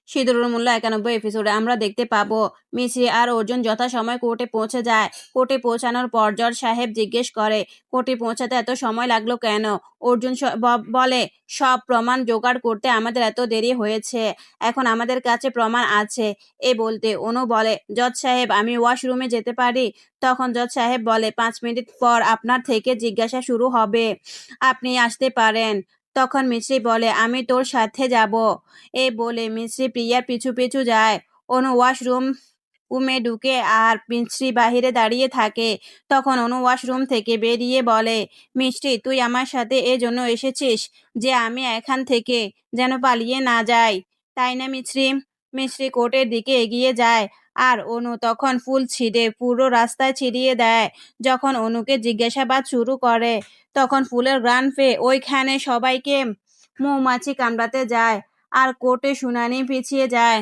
সিঁদুরের মূল্য 91 এপিসোডে আমরা দেখতে পাবো মিছরি আর অর্জুন যথাসময়ে কোর্টে পৌঁছে যায়। কোর্টে পৌঁছানোর পর জজ সাহেব জিজ্ঞেস করে কোর্টে পৌঁছাতে এত সময় লাগলো কেন। অর্জুন বলে সব প্রমাণ জোগাড় করতে আমাদের এত দেরি হয়েছে, এখন আমাদের কাছে প্রমাণ আছে। এ বলতে অনু বলে জজ সাহেব আমি ওয়াশরুমে যেতে পারি। তখন জজ সাহেব বলে 5 মিনিট পর আপনার থেকে জিজ্ঞাসা শুরু হবে, আপনি আসতে পারেন। তখন মিছরি বলে আমি তোর সাথে যাব। এ বলে মিছরি প্রিয়ার পিছু পিছু যায়। অনু ওয়াশরুমে ঢুকে আর মিছরি বাহিরে দাঁড়িয়ে থাকে। তখন অনু ওয়াশরুম থেকে বেরিয়ে বলে মিষ্টি তুই আমার সাথে এজন্য এসেছিস যে আমি এখান থেকে যেন পালিয়ে না যাই, তাই না মিছরি? মিছরি কোর্টের দিকে এগিয়ে যায় আর অনু তখন ফুল ছিঁড়ে পুরো রাস্তায় ছিটিয়ে দেয়। যখন অনুকে জিজ্ঞাসাবাদ শুরু করে তখন ফুলের ঘ্রাণ পেয়ে ওইখানে সবাইকে মৌমাছি কামড়াতে যায় আর কোর্টে শুনানি পিছিয়ে যায়।